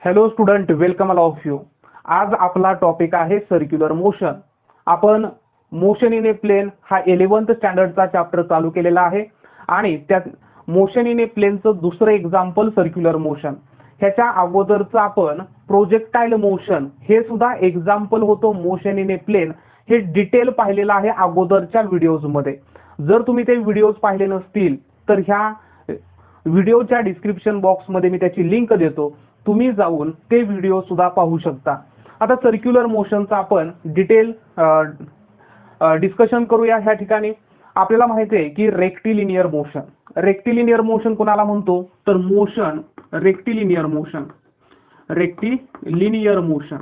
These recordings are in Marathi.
Hello student, welcome all of you. आज आपला टॉपिक आहे सर्क्युलर मोशन. आपण मोशन इन ए प्लेन हा 11th स्टँडर्डचा चॅप्टर चालू केलेला आहे आणि त्यात मोशन इन ए प्लेनचं दुसरं एक्झाम्पल सर्क्युलर मोशन. ह्याच्या अगोदरचं आपण प्रोजेक्टाईल मोशन हे सुद्धा एक्झाम्पल होतो मोशन इन ए प्लेन, हे डिटेल पाहिलेलं आहे अगोदरच्या व्हिडिओज मध्ये. जर तुम्ही ते व्हिडिओज पाहिले नसतील तर ह्या व्हिडिओच्या डिस्क्रिप्शन बॉक्स मध्ये मी त्याची लिंक देतो, तुम्ही जाऊन ते व्हिडिओ सुद्धा पाहू शकता. आता सर्क्युलर मोशनचा आपण डिटेल डिस्कशन करूया. ह्या ठिकाणी आपल्याला माहिती आहे की रेक्टिलिनियर मोशन कोणाला म्हणतो तर मोशन रेक्टिलिनियर मोशन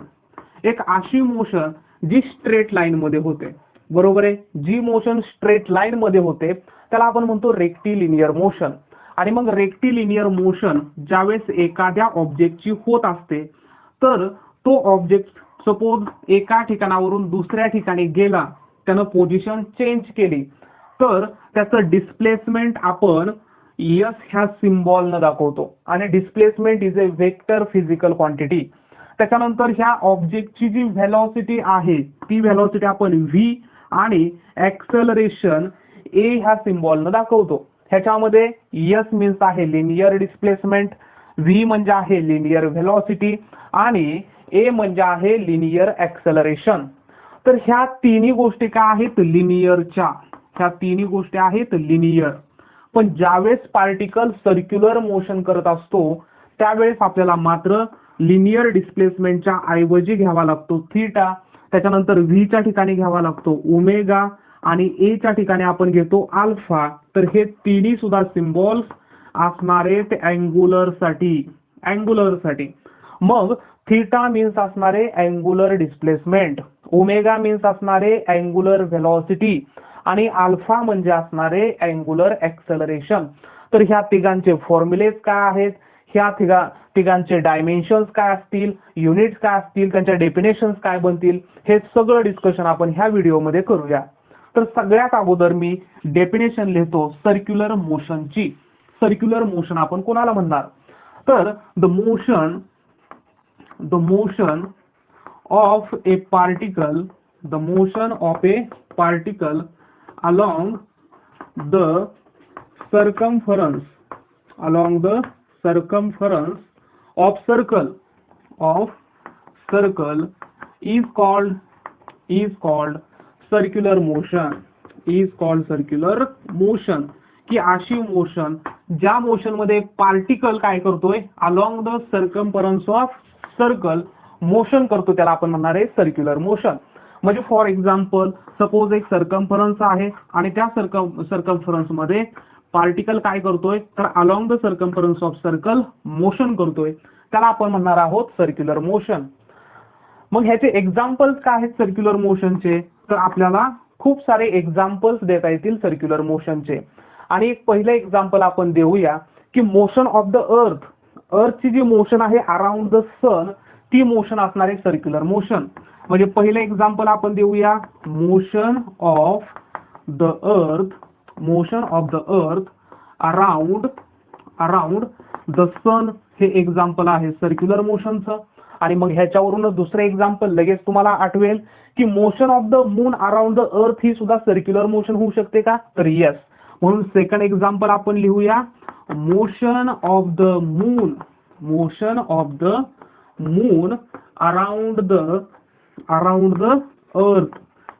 एक अशी मोशन जी स्ट्रेट लाईन मध्ये होते. बरोबर आहे, जी मोशन स्ट्रेट लाईन मध्ये होते त्याला आपण म्हणतो रेक्टिलिनियर मोशन. आणि मग रेक्टिलिनियर मोशन ज्यावेळेस एखाद्या ऑब्जेक्टची होत असते तर तो ऑब्जेक्ट सपोज एका ठिकाणावरून दुसऱ्या ठिकाणी गेला, त्यानं पोझिशन चेंज केली तर त्याचं डिस्प्लेसमेंट आपण एस ह्या सिम्बॉलनं दाखवतो. आणि displacement is a vector physical quantity. त्याच्यानंतर ह्या ऑब्जेक्टची जी व्हेलॉसिटी आहे ती व्हेलॉसिटी आपण व्ही आणि ऍक्सेलरेशन ए ह्या सिम्बॉलनं दाखवतो. ह्याच्यामध्ये एस मीन्स आहे लिनियर डिस्प्लेसमेंट, व्ही म्हणजे आहे लिनियर व्हेलॉसिटी आणि ए म्हणजे आहे लिनियर ऍक्सेलरेशन. तर ह्या तिन्ही गोष्टी काय आहेत लिनियरच्या, ह्या तिन्ही गोष्टी आहेत लिनियर. पण ज्यावेळेस पार्टिकल सर्क्युलर मोशन करत असतो त्यावेळेस आपल्याला मात्र लिनियर डिस्प्लेसमेंटच्या ऐवजी घ्यावा लागतो थीटा, त्याच्यानंतर व्हीच्या ठिकाणी घ्यावा लागतो ओमेगा आणि ए च्या ठिकाणी आपण घेतो अल्फा. तर हे तिन्ही सुद्धा सिम्बॉल्स असणार आहेत अँगुलर साठी. मग थीटा मीन्स असणारे अँगुलर डिस्प्लेसमेंट, ओमेगा मीन्स असणारे अँगुलर व्हेलॉसिटी आणि अल्फा म्हणजे असणारे अँगुलर ऍक्सेलरेशन. तर ह्या तिघांचे फॉर्म्युलेज काय आहेत, ह्या तिघांचे डायमेन्शन्स काय असतील, युनिट्स काय असतील, त्यांच्या डेफिनेशन्स काय बनतील, हे सगळं डिस्कशन आपण ह्या व्हिडिओमध्ये करूया. तर सगळ्यात अगोदर मी डेफिनेशन लिहितो सर्क्युलर मोशनची. सर्क्युलर मोशन आपण कोणाला म्हणणार तर the motion of A particle along the circumference of circle is called circular motion. की अशी मोशन ज्या मोशन मध्ये पार्टिकल काय करतोय along the circumference of circle motion करतो त्याला आपण म्हणणार आहे सर्क्युलर मोशन. म्हणजे फॉर एक्झाम्पल सपोज एक सर्कम्फरन्स आहे आणि त्या सर्कम्फरन्स मध्ये पार्टिकल काय करतोय तर along the circumference of circle motion करतोय, त्याला आपण म्हणणार आहोत सर्क्युलर मोशन. मग ह्याचे एक्झाम्पल्स काय आहेत सर्क्युलर मोशनचे तर आपल्याला खूप सारे एक्झाम्पल्स देता येतील सर्क्युलर मोशनचे. आणि एक पहिलं एक्झाम्पल आपण देऊया की मोशन ऑफ द अर्थची जी मोशन आहे अराउंड द सन ती मोशन असणारे सर्क्युलर मोशन. म्हणजे पहिलं एक्झाम्पल आपण देऊया motion of the earth around the sun, हे एक्झाम्पल आहे सर्क्युलर मोशनचं. आणि मग ह्याच्यावरूनच दुसरं एक्झाम्पल लगेच तुम्हाला आठवेल की motion of the moon around the earth ही सुद्धा सर्क्युलर मोशन होऊ शकते का तर येस. म्हणून सेकंड एक्झाम्पल आपण लिहूया motion of the moon around the earth,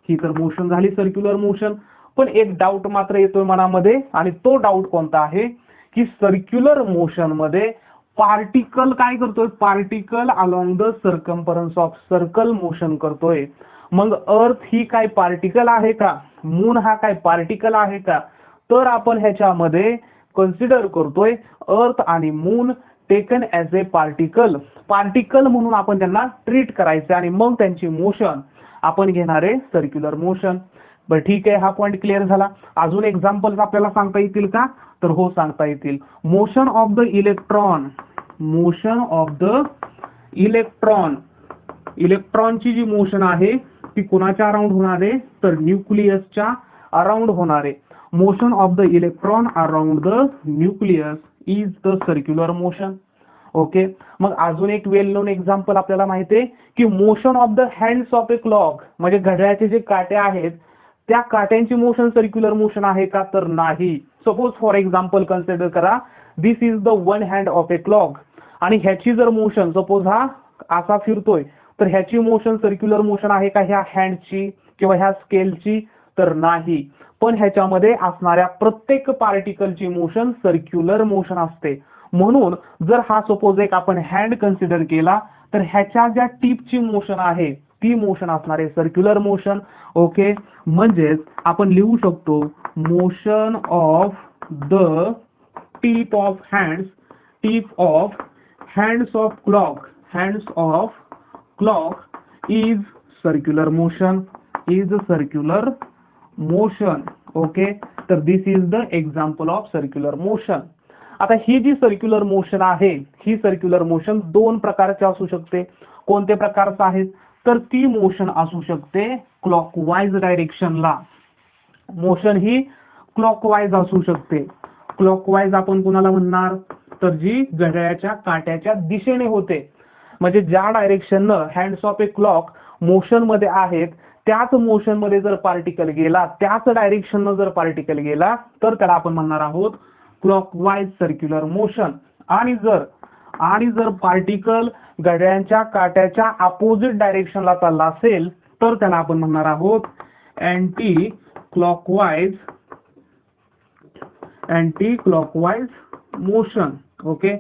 ही तर मोशन झाली सर्क्युलर मोशन. पण एक डाऊट मात्र येतोय मनामध्ये आणि तो डाऊट कोणता आहे की सर्क्युलर मोशन मध्ये पार्टिकल काय करतोय, particle along the circumference of circle motion करतोय. मग अर्थ ही काय पार्टिकल आहे का, मून हा काय पार्टिकल आहे का, तर आपण ह्याच्यामध्ये कन्सिडर करतोय अर्थ आणि moon taken as a particle म्हणून आपण त्यांना ट्रीट करायचे आणि मग त्यांची मोशन आपण घेणार आहे सर्क्युलर मोशन. बरं ठीक आहे, हा पॉइंट क्लिअर झाला. अजून एक्झाम्पल्स आपल्याला सांगता येतील का तर हो सांगता येतील. मोशन ऑफ द इलेक्ट्रॉनची जी मोशन आहे ती कोणाच्या अराउंड होणार आहे तर न्यूक्लियसच्या अराउंड होणार आहे. Motion of the electron around the nucleus is the circular motion. Okay. मग अजून एक वेल नोन एक्झाम्पल आपल्याला माहिती आहे की motion of the hands of a clock, म्हणजे घड्याळाचे जे काटे आहेत त्या काट्यांची मोशन सर्क्युलर मोशन आहे का, तर नाही. सपोज फॉर एक्झाम्पल कन्सिडर करा, this is the one hand of a clock, आणि ह्याची जर मोशन सपोज हा असा फिरतोय, तर ह्याची मोशन सर्क्युलर मोशन आहे का ह्या हँडची किंवा ह्या स्केलची, तर नाही. पण ह्याच्यामध्ये असणाऱ्या प्रत्येक पार्टिकलची मोशन सर्क्युलर मोशन असते. म्हणून जर हा सपोज एक आपण हँड कन्सिडर केला, तर ह्याच्या ज्या टिपची मोशन आहे ती मोशन असणार आहे सर्क्युलर मोशन. ओके. म्हणजेच आपण लिहू शकतो motion of the tip of hands of clock is circular motion. Okay. तर this is the example of circular motion. आता ही जी सर्क्युलर मोशन आहे, ही सर्क्युलर मोशन दोन प्रकारची असू शकते. कोणत्या प्रकारचं आहे, तर ती मोशन असू शकते क्लॉकवाईज डायरेक्शनला. मोशन ही क्लॉकवाईज असू शकते. क्लॉकवाईज आपण कुणाला म्हणणार, तर जी घड्याळाच्या काट्याच्या दिशेने होते. म्हणजे ज्या डायरेक्शननं hands of a clock motion मध्ये आहेत, त्याच मोशन मध्ये जर पार्टिकल गेला, त्याच डायरेक्शननं जर पार्टिकल गेला, तर त्याला आपण म्हणणार आहोत क्लॉकवाईज सर्क्युलर मोशन. आणि जर पार्टिकल घड्याळाच्या काट्याच्या अपोजिट डायरेक्शनला चालला असेल, तर त्याला आपण म्हणणार आहोत अँटी क्लॉकवाईज मोशन. ओके.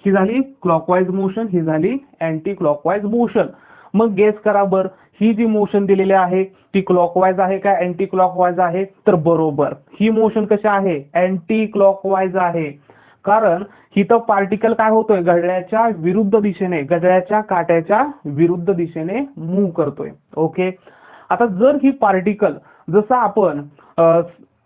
ही झाली क्लॉकवाईज मोशन, ही झाली अँटी क्लॉकवाईज मोशन. मग गेस करा बर, ही जी मोशन दिलेली आहे ती क्लॉकवाईज आहे का अँटी क्लॉकवाईज आहे, तर बरोबर ही मोशन कशी आहे, अँटी क्लॉकवाईज आहे. कारण हिथं पार्टिकल काय होतोय, घड्याळाच्या विरुद्ध दिशेने, घड्याळाच्या काट्याच्या विरुद्ध दिशेने मूव्ह करतोय. ओके. आता जर ही पार्टिकल, जसं आपण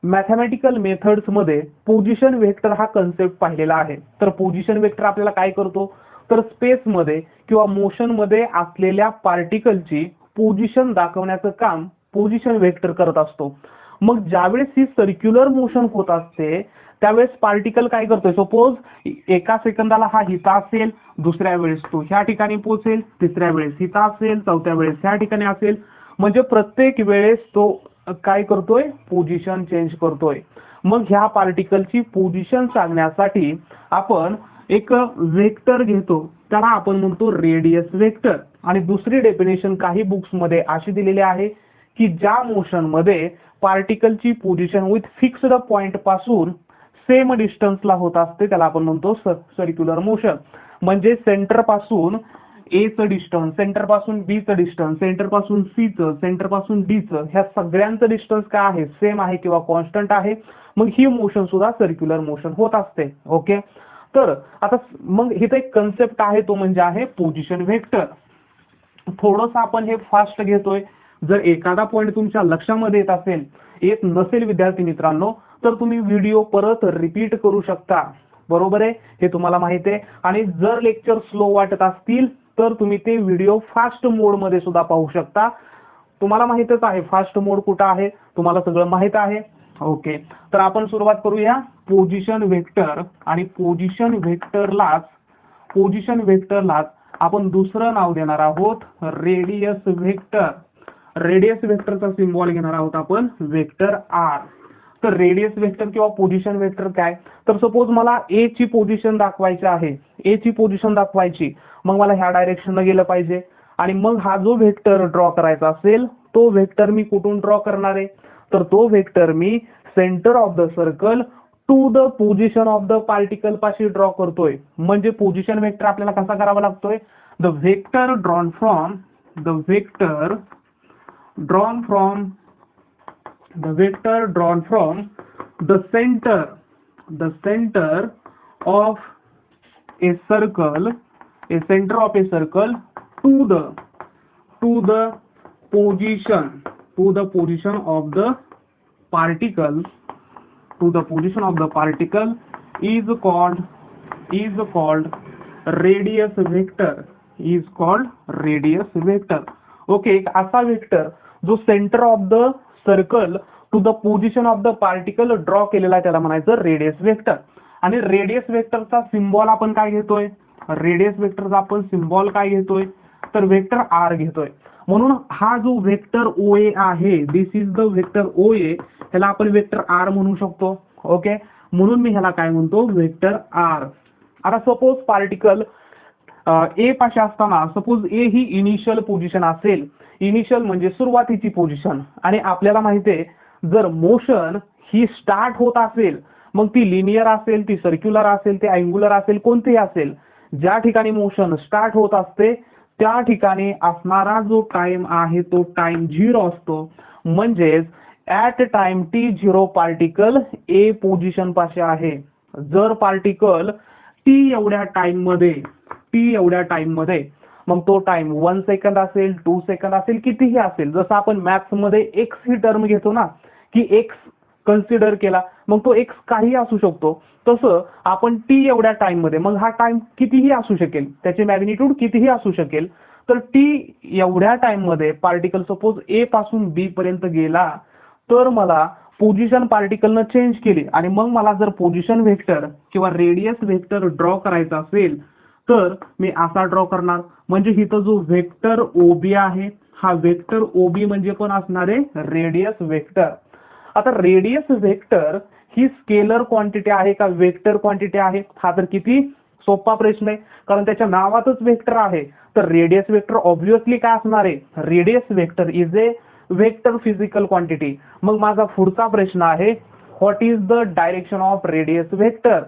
मॅथमॅटिकल मेथड्स मध्ये पोझिशन वेक्टर हा कन्सेप्ट पाहिलेला आहे, तर पोझिशन वेक्टर आपल्याला काय करतो, तर स्पेस मध्ये किंवा मोशन मध्ये असलेल्या पार्टिकलची पोझिशन दाखवण्याचं काम पोझिशन वेक्टर करत असतो. मग ज्यावेळेस ही सर्क्युलर मोशन होत असते, त्यावेळेस पार्टिकल काय करतोय, सपोज एका सेकंदाला हा हिता असेल, दुसऱ्या वेळेस तो ह्या ठिकाणी पोहोचेल, तिसऱ्या वेळेस हिता असेल, चौथ्या वेळेस ह्या ठिकाणी असेल. म्हणजे प्रत्येक वेळेस तो काय करतोय, पोझिशन चेंज करतोय. मग ह्या पार्टिकलची पोझिशन सांगण्यासाठी आपण एक वेक्टर घेतो, त्याला आपण म्हणतो रेडियस वेक्टर. आणि दुसरी डेफिनेशन काही बुक्स मध्ये अशी दिलेली आहे की ज्या मोशन मध्ये पार्टिकलची पोझिशन विथ फिक्स्ड पॉइंट पासून सेम डिस्टन्सला होत असते, त्याला आपण म्हणतो सर्क्युलर मोशन. म्हणजे सेंटर पासून ए चं डिस्टन्स, सेंटर पासून बी चं डिस्टन्स, सेंटर पासून सी चं, सेंटर पासून डी चं, ह्या सगळ्यांचं डिस्टन्स काय आहे, सेम आहे किंवा कॉन्स्टंट आहे. मग ही मोशन सुद्धा सर्क्युलर मोशन होत असते. ओके. तर आता मग इथे एक कन्सेप्ट आहे, तो म्हणजे आहे पोझिशन वेक्टर. थोडंसं आपण हे फास्ट घेतोय. जर एखादा पॉइंट तुमच्या लक्षामध्ये येत नसेल विद्यार्थी मित्रांनो, तर तुम्ही व्हिडिओ परत रिपीट करू शकता. बरोबर आहे, हे तुम्हाला माहिती आहे. आणि जर लेक्चर स्लो वाटत असतील तर तुम्ही ते व्हिडिओ फास्ट मोड मध्ये सुद्धा पाहू शकता. तुम्हाला माहितच आहे फास्ट मोड कुठं आहे, तुम्हाला सगळं माहित आहे. ओके. तर आपण सुरुवात करूया पोझिशन वेक्टर. आणि पोझिशन वेक्टरलाच आपण दुसरं नाव देणार आहोत रेडियस वेक्टर. रेडियस वेक्टरचा सिम्बॉल घेणार आहोत आपण वेक्टर आर. तर रेडियस वेक्टर किंवा पोझिशन वेक्टर काय, तर सपोज मला ए ची पोझिशन दाखवायची आहे, मग मला ह्या डायरेक्शनला गेलं पाहिजे. आणि मग हा जो वेक्टर ड्रॉ करायचा असेल, तो वेक्टर मी कुठून ड्रॉ करणार आहे, तर तो वेक्टर मी centre of the circle to the position of the particle पाशी ड्रॉ करतोय. म्हणजे पोझिशन वेक्टर आपल्याला कसा करावा लागतोय, the vector drawn from the center of a circle to the position of the particle is called radius vector. Okay. एक असा वेक्टर जो centre of the circle to the position of the particle draw केलेला आहे, त्याला म्हणायचं रेडियस वेक्टर. आणि रेडियस वेक्टरचा सिम्बॉल आपण काय घेतोय, रेडियस वेक्टरचा आपण सिम्बॉल काय घेतोय, तर वेक्टर आर घेतोय. म्हणून हा जो वेक्टर OA आहे, दिस इज द वेक्टर OA, ह्याला आपण वेक्टर आर म्हणू शकतो. ओके, म्हणून मी ह्याला काय म्हणतो, वेक्टर आर. आता सपोज पार्टिकल ए पाशी असताना, सपोज ए ही इनिशियल पोझिशन असेल, इनिशियल म्हणजे सुरुवातीची पोझिशन, आणि आपल्याला माहितीये जर मोशन ही स्टार्ट होत असेल, मग ती लिनियर असेल, ती सर्क्युलर असेल, ती अँग्युलर असेल, कोणतीही असेल, ज्या ठिकाणी मोशन स्टार्ट होत असते त्या ठिकाणी असणारा जो टाइम आहे तो टाइम 0 असतो. म्हणजेच at time t0 particle A position पाशी आहे. जर पार्टिकल टी एवढ्या टाइम मध्ये मग तो टाइम 1 सेकंद असेल, 2 सेकंद असेल, कितीही असेल, जसं आपण मॅथ्स मध्ये एक्स ही टर्म घेतो ना, की एक्स कन्सिडर केला, मग तो एक्स काही असू शकतो, तसं आपण टी एवढ्या टाइम मध्ये, मग हा टाइम कितीही असू शकेल, त्याचे मॅग्निट्यूड कितीही असू शकेल, तर टी एवढ्या टाइम मध्ये पार्टिकल सपोज ए पासून बी पर्यंत गेला, तर मला पोझिशन पार्टिकलनं चेंज केली आणि मग मला जर पोझिशन व्हेक्टर किंवा रेडियस व्हेक्टर ड्रॉ करायचा असेल तर मी असा ड्रॉ करणार. म्हणजे इथं जो व्हेक्टर ओबी आहे, हा व्हेक्टर ओबी म्हणजे पण असणार आहे रेडियस व्हेक्टर. आता रेडियस व्हेक्टर ही स्केलर क्वांटिटी आहे का वेक्टर क्वांटिटी आहे, हा तर किती सोपा प्रश्न आहे, कारण त्याच्या नावातच वेक्टर आहे. तर रेडियस वेक्टर ऑब्व्हियसली काय असणार आहे, radius vector is a vector physical quantity. मग माझा पुढचा प्रश्न आहे, what is the direction of radius vector.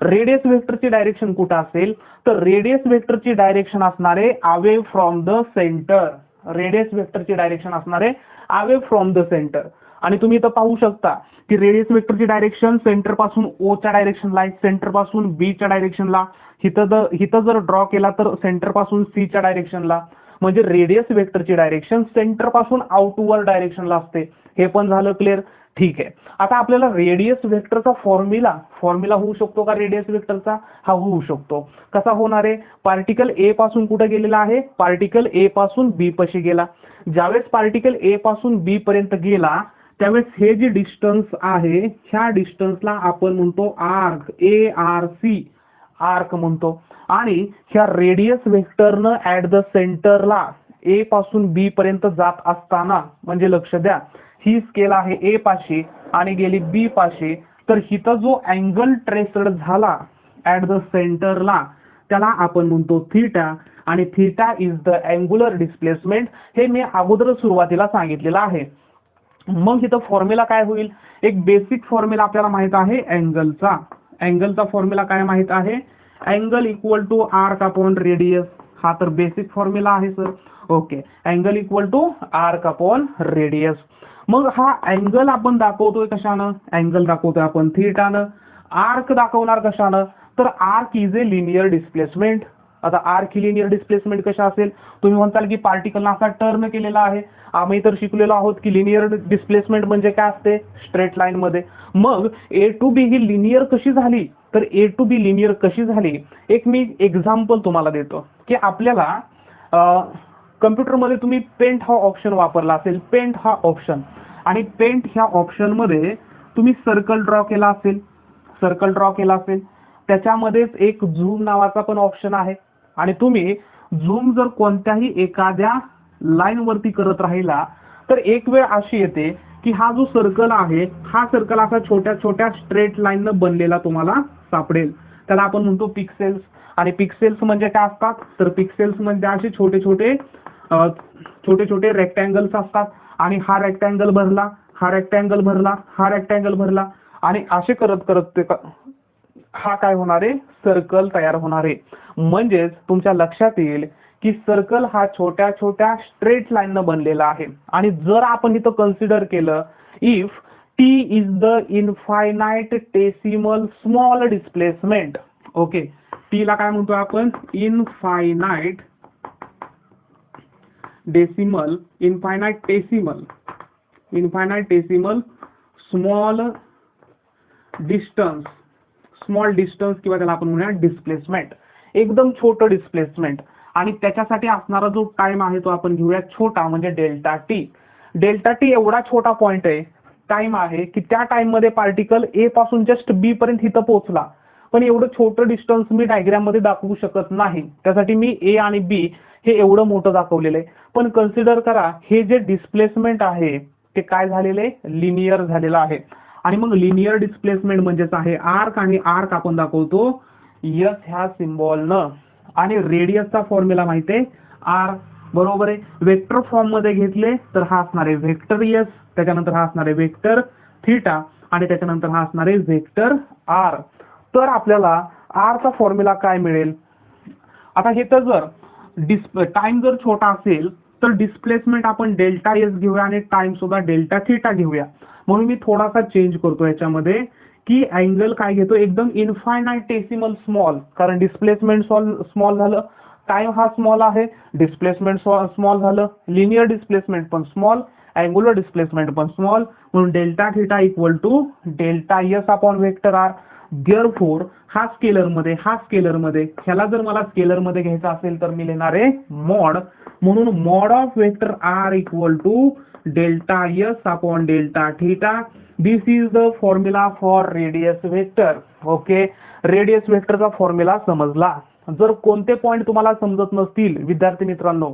Radius वेक्टरची डायरेक्शन कुठं असेल, तर रेडियस वेक्टरची डायरेक्शन असणार आहे away from the centre. Radius वेक्टरची डायरेक्शन असणार आहे अवे फ्रॉम द सेंटर. आणि तुम्ही इथं पाहू शकता की रेडियस वेक्टरची डायरेक्शन सेंटर पासून O च्या डायरेक्शनला आहे, सेंटर पासून B च्या डायरेक्शनला, इथं जर ड्रॉ केला तर सेंटर पासून C च्या डायरेक्शनला. म्हणजे रेडियस वेक्टरची डायरेक्शन सेंटर पासून आउटवर्ड डायरेक्शनला असते. हे पण झालं क्लिअर. ठीक आहे, आता आपल्याला रेडियस वेक्टरचा फॉर्म्युला होऊ शकतो का रेडियस वेक्टरचा, हा होऊ शकतो. कसा होणार आहे, पार्टिकल ए पासून कुठे गेलेला आहे, पार्टिकल ए पासून बी पाशी गेला. ज्यावेळेस पार्टिकल ए पासून बी पर्यंत गेला त्यावेळेस हे जे डिस्टन्स आहे, ह्या डिस्टन्सला आपण म्हणतो आर्क, ARC आर्क म्हणतो. आणि ह्या रेडियस वेक्टरनं ऍट द सेंटरला ए पासून बी पर्यंत जात असताना, म्हणजे लक्ष द्या, ही स्केल आहे ए पाशी आणि गेली बी पाशी, तर हिथं जो अँगल ट्रेसड झाला ऍट द सेंटरला त्याला आपण म्हणतो थीटा. आणि theta is the angular displacement, हे मी अगोदर सुरुवातीला सांगितलेलं आहे. मग इथं फॉर्म्युला काय होईल, एक बेसिक फॉर्म्युला आपल्याला माहित आहे अँगलचा फॉर्म्युला काय माहित आहे, angle equal to arc upon radius. हा तर बेसिक फॉर्म्युला आहे sir. Okay, angle equal to arc upon radius. मग हा अँगल आपण दाखवतोय कशानं, अँगल दाखवतोय आपण थीटानं. आर्क दाखवणार कशानं, तर arc is a linear displacement. आता आर्क ही लिनियर डिस्प्लेसमेंट कशा असेल, तुम्ही म्हणताल की पार्टिकलला असा टर्न केलेला आहे. आम्ही तर शिकलेलो आहोत की लिनियर डिस्प्लेसमेंट म्हणजे काय असते, स्ट्रेट लाईन मध्ये. मग A to B he linear कशी झाली, तर A to B लिनियर कशी झाली, एक मी एक्झाम्पल तुम्हाला देतो. की आपल्याला कम्प्युटरमध्ये तुम्ही पेंट हा ऑप्शन वापरला असेल, पेंट हा ऑप्शन, आणि पेंट ह्या ऑप्शन मध्ये तुम्ही सर्कल ड्रॉ केला असेल, त्याच्यामध्येच एक झूम नावाचा पण ऑप्शन आहे. आणि तुम्ही झूम जर कोणत्याही एखाद्या लाईन वरती करत राहिला तर एक वेळ अशी येते की हा जो सर्कल आहे, हा सर्कल असा छोट्या छोट्या स्ट्रेट लाईन न बनलेला तुम्हाला सापडेल. त्याला आपण म्हणतो पिक्सेल्स. आणि पिक्सेल्स म्हणजे काय असतात, तर पिक्सेल्स म्हणजे असे छोटे छोटे रेक्टँगल्स असतात. आणि हा रेक्टँगल भरला, हा रेक्टँगल भरला, हा रेक्टँगल भरला, आणि असे करत करत हा काय होणार आहे, सर्कल तयार होणार आहे. म्हणजेच तुमच्या लक्षात येईल की सर्कल हा छोट्या छोट्या स्ट्रेट लाईन न बनलेला आहे. आणि जर आपण इथं कन्सिडर केलं, if T is the infinite decimal small displacement. Okay, T ला काय म्हणतो आपण, इनफायनाइट डेसिमल स्मॉल डिस्टन्स किंवा त्याला आपण म्हणूया डिस्प्लेसमेंट, एकदम छोटं डिस्प्लेसमेंट. आणि त्याच्यासाठी असणारा जो टाइम आहे तो आपण घेऊया छोटा, म्हणजे डेल्टा टी. डेल्टा टी एवढा छोटा पॉइंट आहे, टाइम आहे, की त्या टाइम मध्ये पार्टिकल ए पासून जस्ट बी पर्यंत इथं पोहोचला. पण एवढं छोटं डिस्टन्स मी डायग्राम मध्ये दाखवू शकत नाही, त्यासाठी मी ए आणि बी हे एवढं मोठं दाखवलेलं आहे. पण कन्सिडर करा हे जे डिस्प्लेसमेंट आहे ते काय झालेलं आहे, लिनियर झालेलं आहे. आणि मग लिनियर डिस्प्लेसमेंट म्हणजेच आहे आर्क, आणि आर्क आपण दाखवतो यस ह्या सिम्बॉलनं. आणि रेडियसचा फॉर्म्युला माहिती आहे आर, बरोबर आहे. वेक्टर फॉर्म मध्ये घेतले तर हा असणार आहे वेक्टर एस, त्याच्यानंतर हा असणार आहे वेक्टर थीटा, आणि त्याच्यानंतर हा असणार आहे वेक्टर आर. तर आपल्याला आर चा फॉर्म्युला काय मिळेल. आता हे तर जर टाइम जर छोटा असेल तर डिस्प्लेसमेंट आपण डेल्टा एस घेऊया आणि टाइम सुद्धा डेल्टा थीटा घेऊया. म्हणून मी थोडासा चेंज करतो याच्यामध्ये की अँगल काय घेतो एकदम इन्फायनाइटेसिमल स्मॉल, कारण डिस्प्लेसमेंट स्मॉल झालं, टाइम हा स्मॉल आहे, डिस्प्लेसमेंट स्मॉल झालं, लिनियर डिस्प्लेसमेंट पण स्मॉल, अँगुलर डिस्प्लेसमेंट पण स्मॉल, म्हणून delta theta equal to delta s upon vector r. Therefore हा स्केलर मध्ये ह्याला जर मला स्केलर मध्ये घ्यायचा असेल तर मी लिहिणार आहे मॉड, म्हणून mod of vector r equal to delta s upon delta theta. This is the formula for radius vector. Okay, radius वेक्टरचा फॉर्म्युला समजला. जर कोणते पॉइंट तुम्हाला समजत नसतील विद्यार्थी मित्रांनो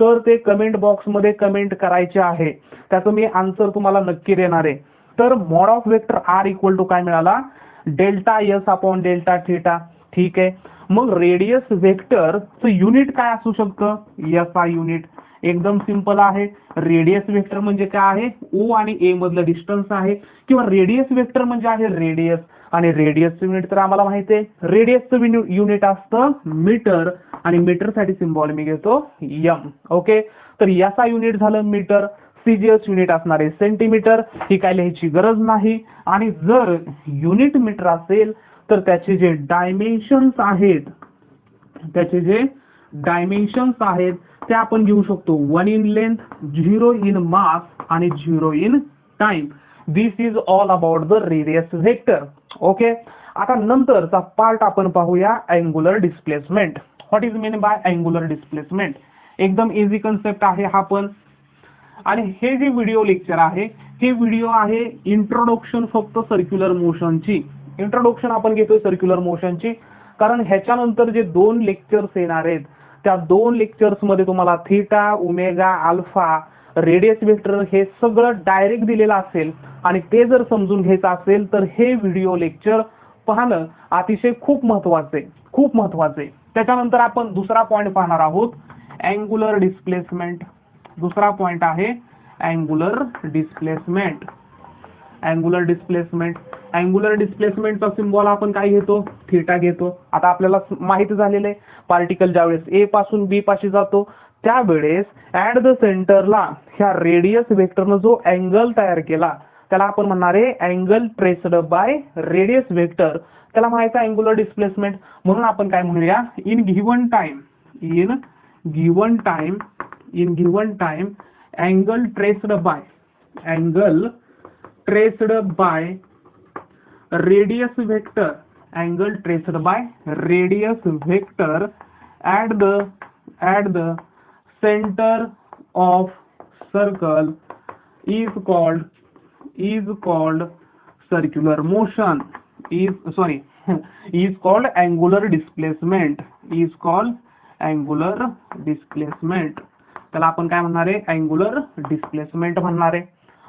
तर ते कमेंट बॉक्स मध्ये कमेंट करायचे आहे, त्याचं मी आन्सर तुम्हाला नक्की देणार आहे. तर mod of vector r equal to काय मिळाला, delta s upon delta theta. ठीक आहे, मग रेडियस वेक्टरचं युनिट काय असू शकतं, एसआय युनिट. एकदम सिंपल आहे. रेडियस वेक्टर म्हणजे काय आहे, ओ आणि ए मधलं डिस्टन्स आहे, किंवा रेडियस वेक्टर म्हणजे आहे रेडियस, आणि रेडियसचं युनिट तर आम्हाला माहिती आहे, रेडियसचं युनिट असतं मीटर, आणि मीटर साठी सिम्बॉल मी घेतो एम. ओके, तर याचा युनिट झालं मीटर, सीजीएस युनिट असणार आहे सेंटीमीटर, ही काय लिहायची गरज नाही. आणि जर युनिट मीटर असेल तर त्याचे जे डायमेन्शन्स आहेत ते आपण घेऊ शकतो 1 इन लेंथ, 0 इन मास आणि 0 in time. This is all about the radius vector. Okay, आता नंतरचा पार्ट आपण पाहूया angular displacement. What is mean by angular displacement. एकदम इझी कन्सेप्ट आहे हा पण. आणि हे जे व्हिडिओ लेक्चर आहे हे व्हिडिओ आहे इंट्रोडक्शन फक्त सर्क्युलर मोशनची. इंट्रोडक्शन आपण घेतोय सर्क्युलर मोशनची, कारण ह्याच्यानंतर जे 2 लेक्चर्स येणार आहेत त्या 2 लेक्चर्स मध्ये तुम्हाला theta, omega, alpha, radius vector हे सगळं डायरेक्ट दिलेलं असेल, आणि ते जर समजून घ्यायचं असेल तर हे व्हिडिओ लेक्चर पाहणं अतिशय खूप महत्वाचे. त्याच्यानंतर आपण दुसरा पॉइंट पाहणार आहोत अँगुलर डिस्प्लेसमेंट. दुसरा पॉइंट आहे अँगुलर डिस्प्लेसमेंट. अँगुलर डिस्प्लेसमेंटचा सिम्बॉल आपण काय घेतो, थीटा घेतो. आता आपल्याला माहिती झालेलं आहे पार्टिकल ज्यावेळेस ए पासून बी पाशी जातो त्यावेळेस ऍट द सेंटरला ह्या रेडियस वेक्टरनं जो अँगल तयार केला त्याला आपण म्हणणार आहे angle traced by radius vector. त्याला माहिती आहे अँगुलर डिस्प्लेसमेंट. म्हणून आपण काय म्हणूया, in given time angle traced by radius vector at the center of circle is called circular motion, is called angular displacement. त्याला आपण काय म्हणणार आहे, अँगुलर डिस्प्लेसमेंट म्हणणार आहे.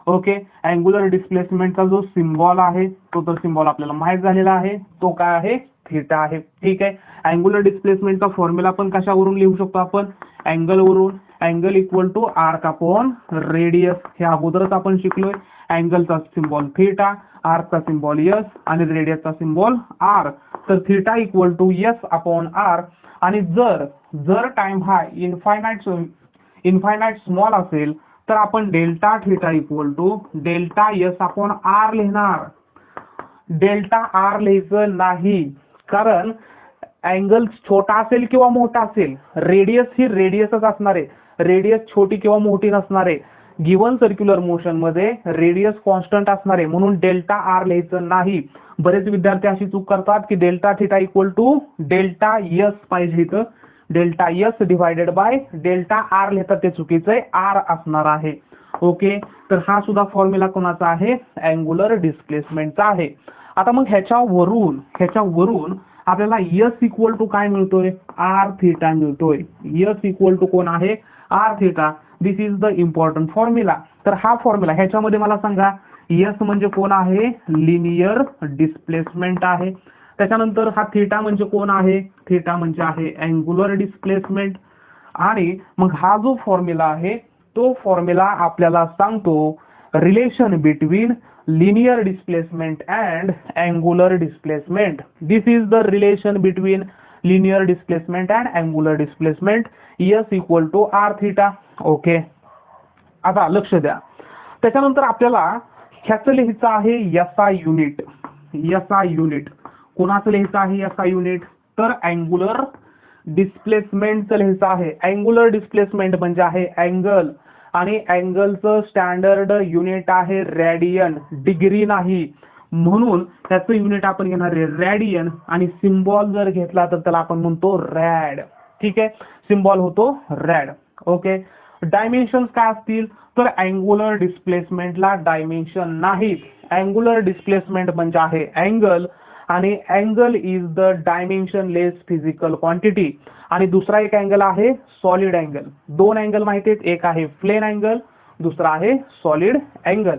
ओके, अँगुलर डिस्प्लेसमेंटचा जो सिम्बॉल आहे तो तर सिम्बॉल आपल्याला माहित झालेला आहे, तो काय आहे, थीटा आहे. ठीक आहे, अँगुलर डिस्प्लेसमेंटचा फॉर्म्युला पण कशावरून लिहू शकतो आपण, अँगल वरून. Angle equal to arc upon radius, हे अगोदरच आपण शिकलोय. अँगलचा सिम्बॉल थीटा, आर्कचा सिम्बॉल एस आणि रेडियसचा सिम्बॉल आर. तर theta equal to s upon r. आणि जर टाइम हा इन्फायनाइट स्मॉल असेल तर आपण delta theta equal to delta s upon r लिहिणार. डेल्टा आर लिहायचं नाही, कारण अँगल छोटा असेल किंवा मोठा असेल, रेडियस ही रेडियसच असणार आहे. रेडियस छोटी किंवा मोठी नसणार आहे. गिवन सर्क्युलर मोशन मध्ये रेडियस कॉन्स्टंट असणार आहे, म्हणून डेल्टा आर लिहायचं नाही. बरेच विद्यार्थी अशी चूक करतात की delta theta equal to delta s पाहिजे, इथं delta s divided by delta r लिहितात, ते चुकीचं आहे, आर असणार आहे. ओके, तर हा सुद्धा फॉर्म्युला कोणाचा आहे, अँगुलर डिस्प्लेसमेंटचा आहे. आता मग ह्याच्यावरून आपल्याला यस इक्वल टू काय मिळतोय, आर थिटा मिळतोय. यस इक्वल टू कोण आहे, r theta. This is the important formula. तर हा फॉर्म्युला ह्याच्यामध्ये मला सांगा, यस म्हणजे कोण आहे, लिनियर डिस्प्लेसमेंट आहे. त्याच्यानंतर हा थिटा म्हणजे कोण आहे, थिटा म्हणजे आहे अँगुलर डिस्प्लेसमेंट. आणि मग हा जो फॉर्म्युला आहे तो फॉर्म्युला आपल्याला सांगतो relation between linear displacement and angular displacement. This is the relation between linear displacement and angular displacement. S equal to r theta. Okay, आता लक्ष द्या. त्याच्यानंतर आपल्याला ह्याचं लिहायचं आहे SI युनिट. SI युनिट कोणाचं लिहायचं आहे, SI युनिट तर अँगुलर डिस्प्लेसमेंटचं लिहायचं आहे. अँगुलर डिस्प्लेसमेंट म्हणजे आहे अँगल, आणि अँगलचं स्टँडर्ड युनिट आहे रॅडियन, डिग्री नाही. म्हणून त्याचं युनिट आपण घेणार आहे रॅडियन, आणि सिम्बॉल जर घेतला तर त्याला आपण म्हणतो रॅड. ठीक आहे, सिम्बॉल होतो रॅड. ओके, डायमेन्शन काय असतील तर अँगुलर डिस्प्लेसमेंटला डायमेन्शन नाही. अँगुलर डिस्प्लेसमेंट म्हणजे आहे अँगल, आणि angle is the dimensionless physical quantity. आणि दुसरा एक अँगल आहे सॉलिड अँगल. दोन अँगल माहिती आहेत, एक आहे प्लेन अँगल, दुसरा आहे सॉलिड अँगल.